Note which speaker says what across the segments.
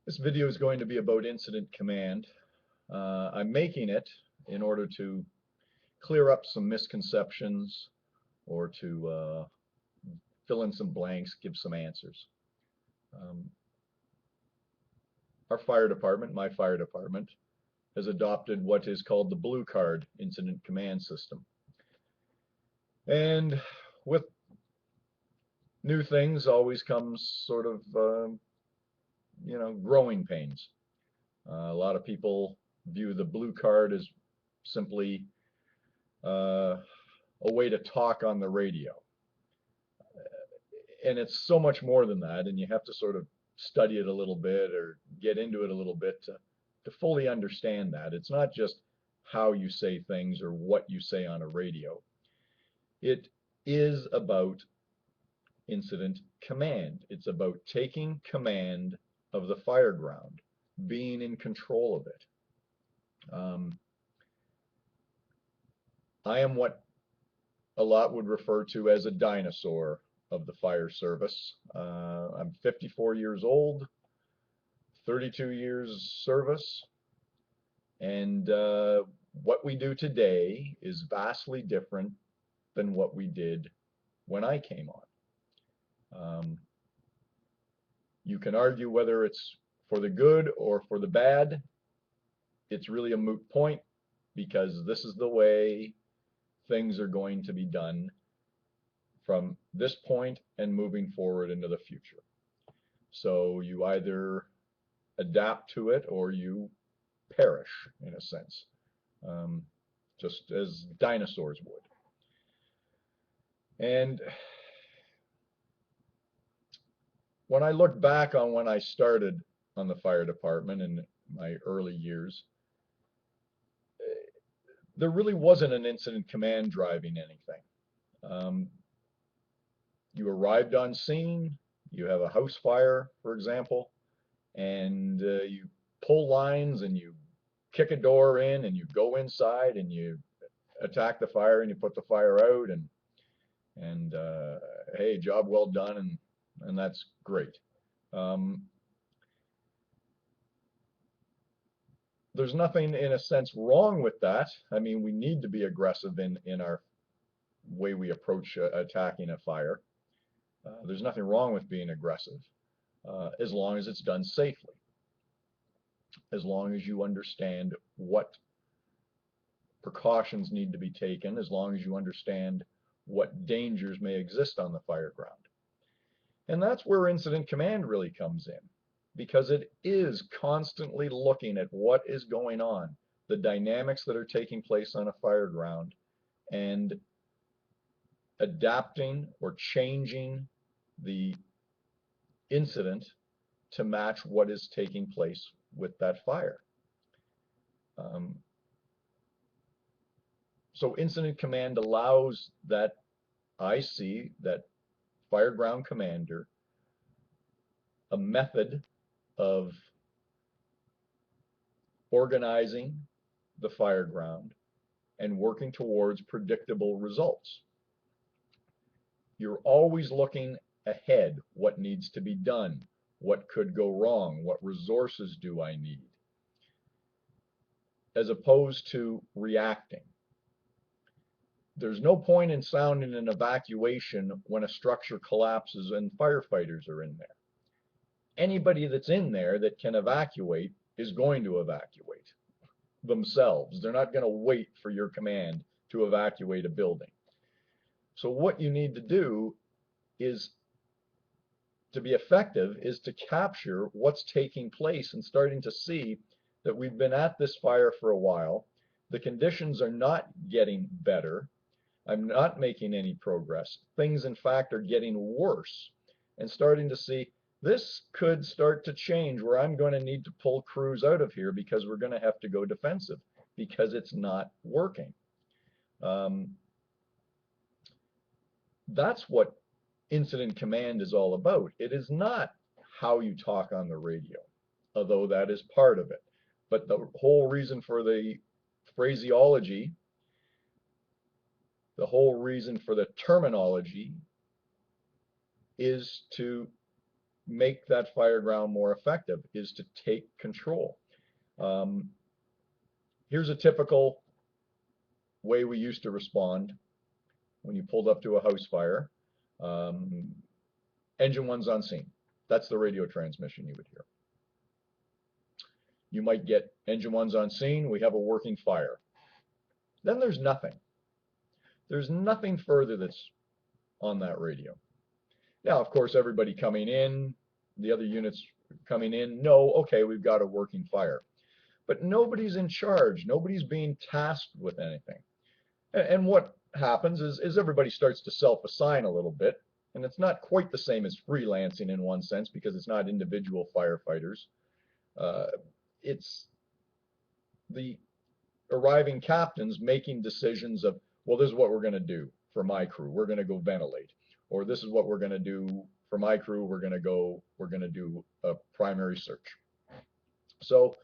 Speaker 1: This video is going to be about incident command. I'm making it in order to clear up some misconceptions or to fill in some blanks, give some answers. Um, our fire department, my fire department, has adopted what is called the Blue Card Incident Command System. And with new things always comes sort of, growing pains. A lot of people view the Blue Card as simply uh, a way to talk on the radio. And it's so much more than that, and you have to sort of study it a little bit or get into it a little bit to fully understand that. It's not just how you say things or what you say on a radio. It is about incident command. It's about taking command of the fire ground, being in control of it. I am what a lot would refer to as a dinosaur of the fire service. I'm 54 years old, 32 years service, and what we do today is vastly different than what we did when I came on. You can argue whether it's for the good or for the bad. It's really a moot point because this is the way things are going to be done from this point and moving forward into the future. So you either adapt to it or you perish, in a sense, um, just as dinosaurs would. And when I look back on when I started on the fire department in my early years, there really wasn't an incident command driving anything. Um, you arrived on scene, you have a house fire, for example, and you pull lines and you kick a door in and you go inside and you attack the fire and you put the fire out and hey, job well done, and that's great. Um, there's nothing in a sense wrong with that. I mean, we need to be aggressive in our way we approach attacking a fire. There's nothing wrong with being aggressive as long as it's done safely, as long as you understand what precautions need to be taken, as long as you understand what dangers may exist on the fire ground. And that's where incident command really comes in, because it is constantly looking at what is going on, the dynamics that are taking place on a fire ground, and adapting or changing the incident to match what is taking place with that fire. Um, so incident command allows that IC, that fire ground commander, a method of organizing the fire ground and working towards predictable results. You're always looking ahead, what needs to be done, what could go wrong, what resources do I need, as opposed to reacting. There's no point in sounding an evacuation when a structure collapses and firefighters are in there. Anybody that's in there that can evacuate is going to evacuate themselves. They're not going to wait for your command to evacuate a building. So what you need to do is, to be effective, is to capture what's taking place and starting to see that we've been at this fire for a while. The conditions are not getting better. I'm not making any progress. Things, in fact, are getting worse, and starting to see this could start to change where I'm going to need to pull crews out of here because we're going to have to go defensive because it's not working. Um, that's what incident command is all about. It is not how you talk on the radio, although that is part of it. But the whole reason for the phraseology, the whole reason for the terminology is to make that fire ground more effective is to take control. Um, here's a typical way we used to respond when you pulled up to a house fire. Um, engine one's on scene. That's the radio transmission you would hear. You might get engine one's on scene, we have a working fire. Then there's nothing. There's nothing further that's on that radio. Now, of course, everybody coming in, the other units coming in know, okay, we've got a working fire. But nobody's in charge. Nobody's being tasked with anything. And what happens is everybody starts to self-assign a little bit. And it's not quite the same as freelancing in one sense because it's not individual firefighters. It's the arriving captains making decisions of, well, this is what we're going to do for my crew. We're going to go ventilate. Or this is what we're going to do for my crew. We're going to do a primary search. So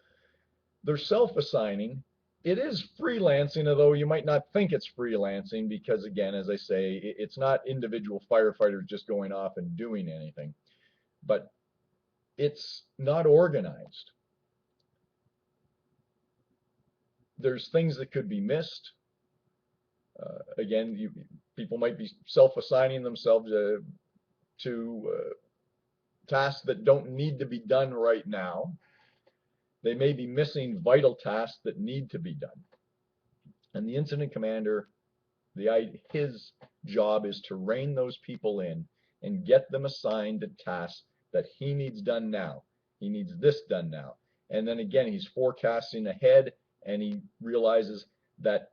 Speaker 1: they're self-assigning. It is freelancing, although you might not think it's freelancing because, again, as I say, it's not individual firefighters just going off and doing anything. But it's not organized. There's things that could be missed. Again, people might be self-assigning themselves to tasks that don't need to be done right now. They may be missing vital tasks that need to be done. And the incident commander, his job is to rein those people in and get them assigned to tasks that he needs done now. He needs this done now. And then again, he's forecasting ahead and he realizes that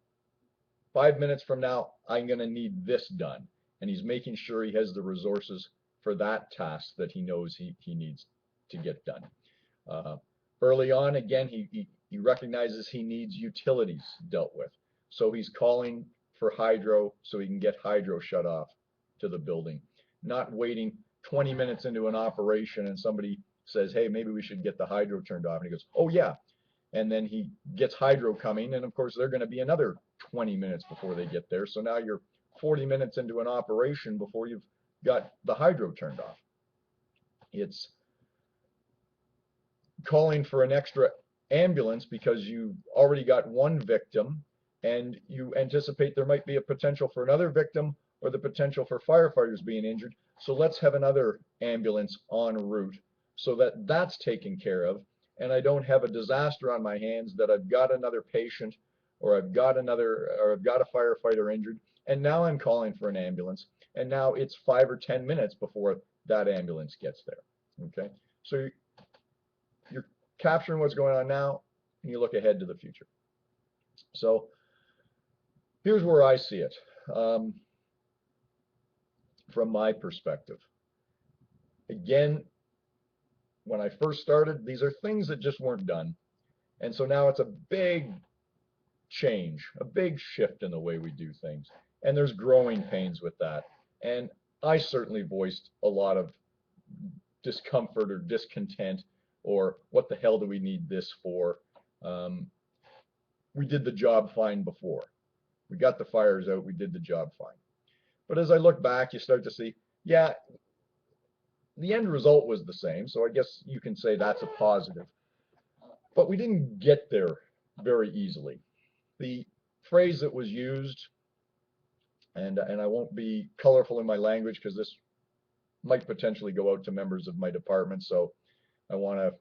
Speaker 1: 5 minutes from now, I'm going to need this done. And he's making sure he has the resources for that task that he knows he needs to get done. Early on, again, he recognizes he needs utilities dealt with. So he's calling for hydro so he can get hydro shut off to the building. Not waiting 20 minutes into an operation and somebody says, hey, maybe we should get the hydro turned off. And he goes, oh, yeah. And then he gets hydro coming, and of course they're going to be another 20 minutes before they get there. So now you're 40 minutes into an operation before you've got the hydro turned off. It's calling for an extra ambulance because you've already got one victim and you anticipate there might be a potential for another victim or the potential for firefighters being injured. So let's have another ambulance en route so that that's taken care of. And I don't have a disaster on my hands that I've got another patient or I've got a firefighter injured, and now I'm calling for an ambulance, and now it's 5 or 10 minutes before that ambulance gets there. Okay, so you're capturing what's going on now, and you look ahead to the future. So here's where I see it from my perspective. Again, when I first started, these are things that just weren't done. And so now it's a big change, a big shift in the way we do things. And there's growing pains with that. And I certainly voiced a lot of discomfort or discontent or what the hell do we need this for? We did the job fine before. We got the fires out, we did the job fine. But as I look back, you start to see, yeah, the end result was the same, so I guess you can say that's a positive. But we didn't get there very easily. The phrase that was used, and I won't be colorful in my language because this might potentially go out to members of my department, so I want to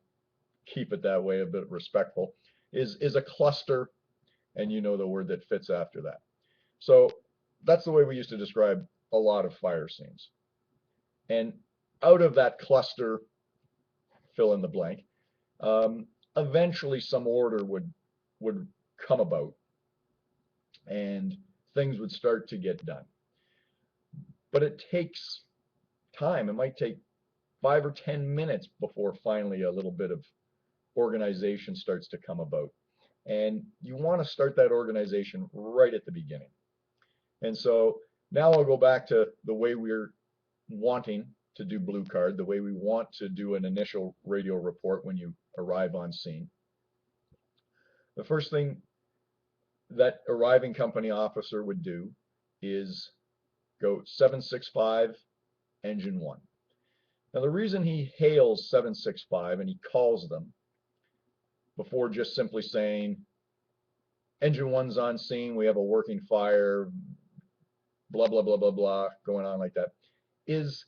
Speaker 1: keep it that way, a bit respectful, is a cluster, and you know the word that fits after that. So that's the way we used to describe a lot of fire scenes. And out of that cluster, fill in the blank, eventually some order would come about and things would start to get done. But it takes time. It might take 5 or 10 minutes before finally a little bit of organization starts to come about. And you want to start that organization right at the beginning. And so now I'll go back to the way we're wanting to do Blue Card, the way we want to do an initial radio report when you arrive on scene. The first thing that arriving company officer would do is go 765 engine 1. Now, the reason he hails 765 and he calls them before just simply saying, engine one's on scene, we have a working fire, blah, blah, blah, blah, blah, going on like that, is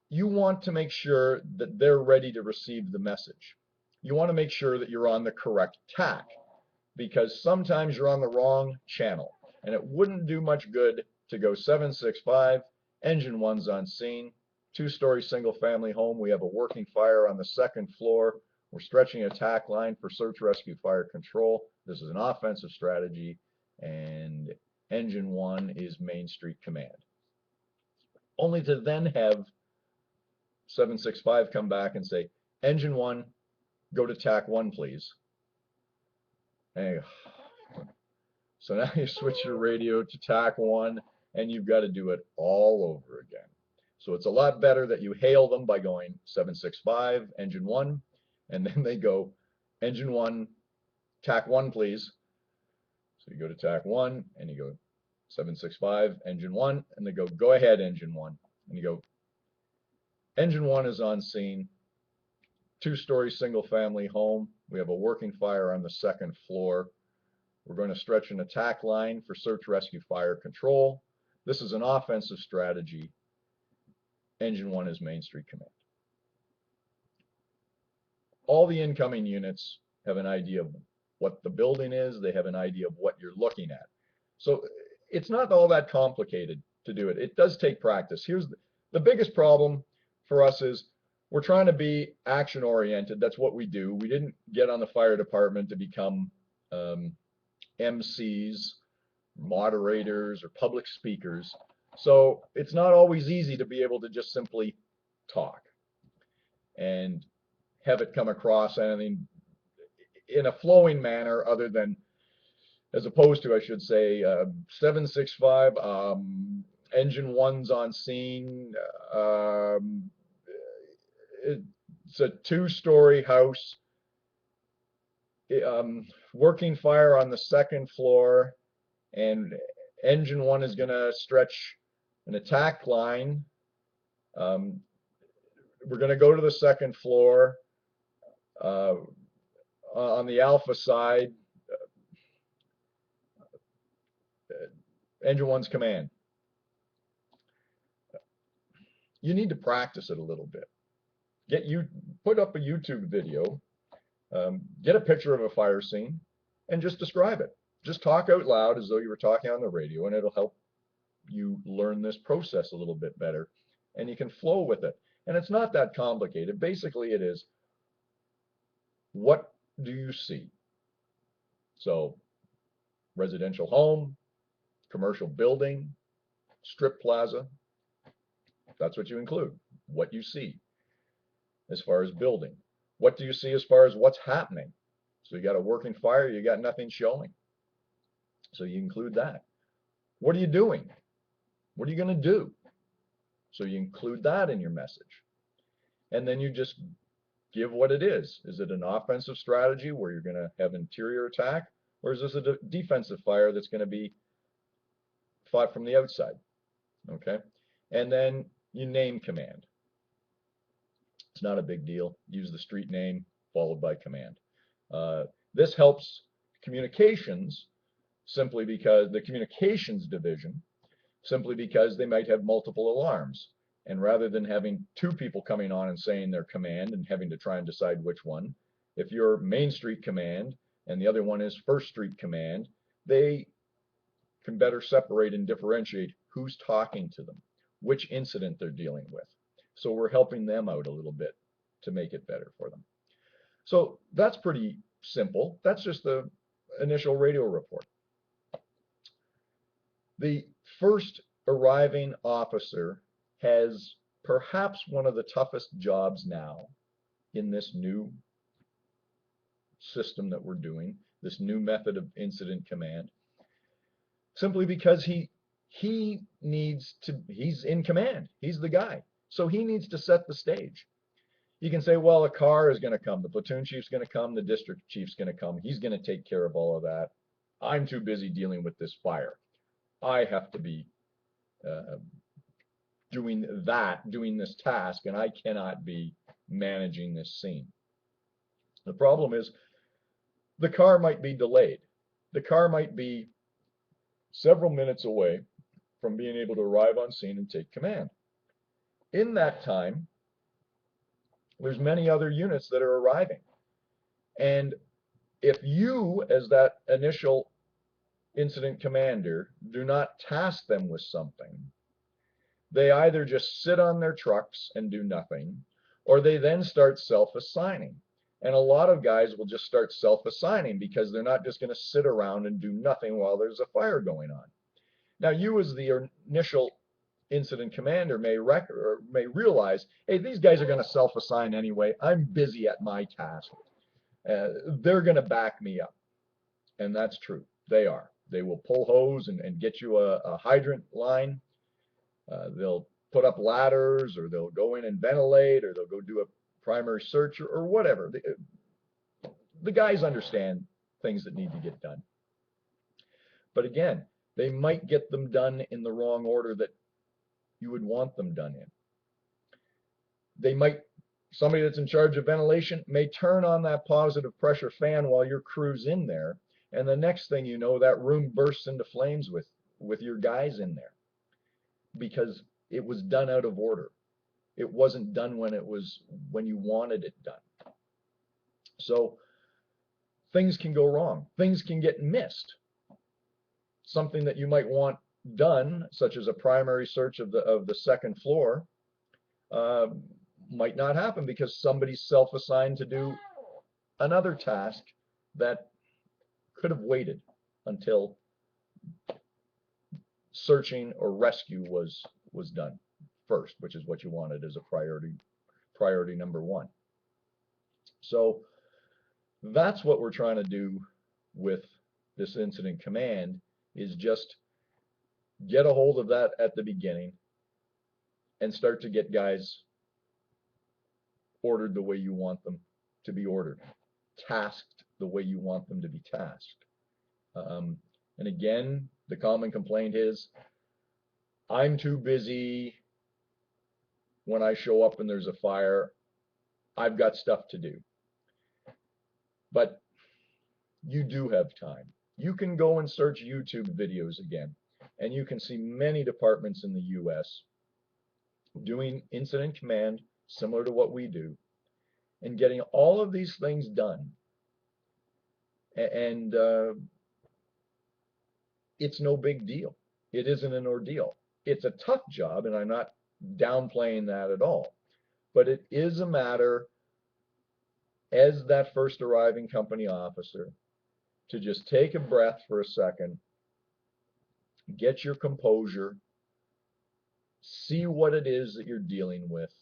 Speaker 1: you want to make sure that they're ready to receive the message. You want to make sure that you're on the correct tack, because sometimes you're on the wrong channel, and it wouldn't do much good to go 765, engine one's on scene, two-story single-family home, we have a working fire on the second floor, we're stretching a tack line for search, rescue, fire control. This is an offensive strategy, and engine one is Main Street Command. Only to then have 765 come back and say, engine one, go to tack one, please. And so now you switch your radio to tack one, and you've got to do it all over again. So it's a lot better that you hail them by going 765, engine one, and then they go, engine one, tack one, please. So you go to tack one, and you go 765, engine one, and they go ahead, engine one. And you go, engine one is on scene, two-story single-family home. We have a working fire on the second floor. We're going to stretch an attack line for search, rescue, fire control. This is an offensive strategy. Engine one is Main Street Command. All the incoming units have an idea of what the building is. They have an idea of what you're looking at. So it's not all that complicated to do it. It does take practice. Here's the biggest problem for us is we're trying to be action oriented. That's what we do. We didn't get on the fire department to become MCs, moderators, or public speakers. So it's not always easy to be able to just simply talk and have it come across anything in a flowing manner other than, as opposed to, I should say, 765, engine one's on scene. It's a two-story house, working fire on the second floor, and engine one is going to stretch an attack line. We're going to go to the second floor. On the alpha side, engine one's command. You need to practice it a little bit. Put up a YouTube video, get a picture of a fire scene, and just describe it. Just talk out loud as though you were talking on the radio, and it'll help you learn this process a little bit better, and you can flow with it. And it's not that complicated. Basically, it is, what do you see? So, residential home, commercial building, strip plaza, that's what you include, what you see as far as building. What do you see as far as what's happening? So you got a working fire, you got nothing showing. So you include that. What are you doing? What are you going to do? So you include that in your message. And then you just give what it is. Is it an offensive strategy where you're going to have interior attack? Or is this a defensive fire that's going to be fought from the outside? Okay. And then you name command. It's not a big deal. Use the street name followed by command. This helps communications simply because the communications division, simply because they might have multiple alarms. And rather than having two people coming on and saying their command and having to try and decide which one, if you're Main Street Command and the other one is First Street Command, they can better separate and differentiate who's talking to them, which incident they're dealing with. So we're helping them out a little bit to make it better for them. So that's pretty simple. That's just the initial radio report. The first arriving officer has perhaps one of the toughest jobs now in this new system that we're doing, this new method of incident command, simply because he's in command. He's the guy. So he needs to set the stage. You can say, well, a car is going to come. The platoon chief's going to come. The district chief's going to come. He's going to take care of all of that. I'm too busy dealing with this fire. I have to be doing this task, and I cannot be managing this scene. The problem is the car might be delayed. The car might be several minutes away from being able to arrive on scene and take command. In that time, there's many other units that are arriving. And if you, as that initial incident commander, do not task them with something, they either just sit on their trucks and do nothing, or they then start self-assigning. And a lot of guys will just start self-assigning because they're not just going to sit around and do nothing while there's a fire going on. Now, you as the initial incident commander may realize, hey, these guys are going to self-assign anyway. I'm busy at my task. They're going to back me up. And that's true. They are. They will pull hose and get you a hydrant line. They'll put up ladders, or they'll go in and ventilate, or they'll go do a primary search, or whatever. The guys understand things that need to get done. But again, they might get them done in the wrong order that you would want them done in. Somebody that's in charge of ventilation may turn on that positive pressure fan while your crew's in there, and the next thing you know, that room bursts into flames with your guys in there, because it was done out of order. It wasn't done when you wanted it done. So things can go wrong. Things can get missed. Something that you might want done, such as a primary search of the second floor, might not happen because somebody's self-assigned to do another task that could have waited until searching or rescue was done first, which is what you wanted as a priority number one. So that's what we're trying to do with this incident command, is just get a hold of that at the beginning and start to get guys ordered the way you want them to be ordered, tasked the way you want them to be tasked. And again, the common complaint is, I'm too busy when I show up and there's a fire. I've got stuff to do. But you do have time. You can go and search YouTube videos again, and you can see many departments in the US doing incident command similar to what we do, and getting all of these things done. And it's no big deal. It isn't an ordeal. It's a tough job, and I'm not downplaying that at all. But it is a matter, as that first arriving company officer, to just take a breath for a second, get your composure, see what it is that you're dealing with,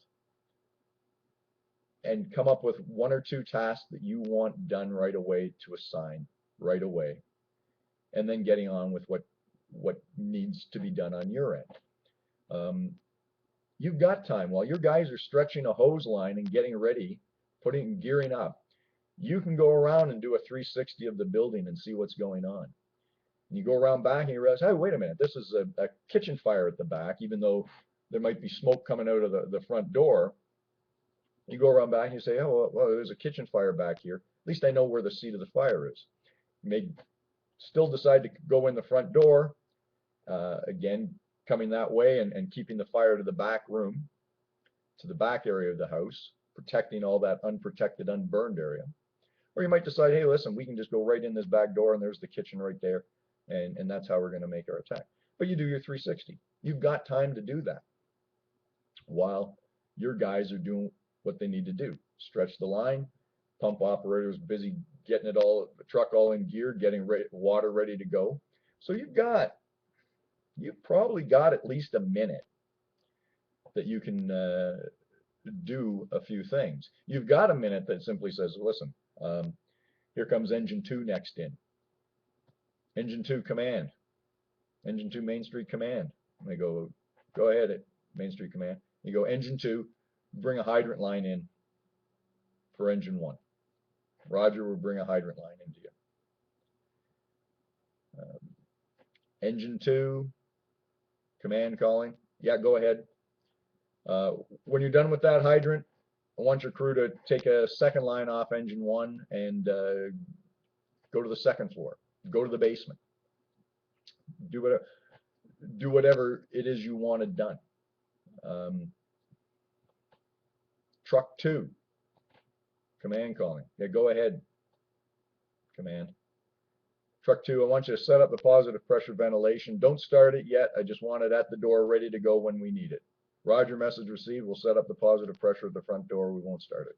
Speaker 1: and come up with one or two tasks that you want done right away to assign right away, and then getting on with what needs to be done on your end. You've got time. While your guys are stretching a hose line and getting ready, gearing up, you can go around and do a 360 of the building and see what's going on. And you go around back and you realize, hey, wait a minute, this is a kitchen fire at the back, even though there might be smoke coming out of the front door. You go around back and you say, oh, well, there's a kitchen fire back here. At least I know where the seat of the fire is. You may still decide to go in the front door, again, coming that way and keeping the fire to the back room, to the back area of the house, protecting all that unprotected, unburned area. Or you might decide, hey, listen, we can just go right in this back door and there's the kitchen right there, and that's how we're going to make our attack. But you do your 360. You've got time to do that while your guys are doing what they need to do. Stretch the line, pump operators busy getting it all, the truck all in gear, getting water ready to go. So you've probably got at least a minute that you can do a few things. You've got a minute that simply says, listen, here comes engine 2 next in. Engine 2 command. Engine 2 Main Street command. And they go ahead, Main Street command. You go, engine 2, bring a hydrant line in for engine 1. Roger will bring a hydrant line into you. Engine 2, command calling. Yeah, go ahead. When you're done with that hydrant, I want your crew to take a second line off engine one and go to the second floor, go to the basement, do whatever, do whatever it is you wanted done. Truck two, command calling. Yeah, go ahead, command. Truck two, I want you to set up the positive pressure ventilation. Don't start it yet. I just want it at the door ready to go when we need it. Roger, message received. We'll set up the positive pressure at the front door. We won't start it.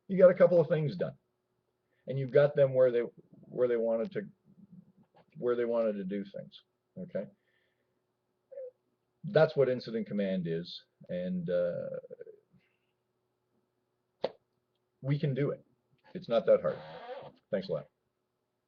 Speaker 1: You got a couple of things done, and you've got them where they wanted to do things. Okay, that's what incident command is, and we can do it. It's not that hard. Thanks a lot.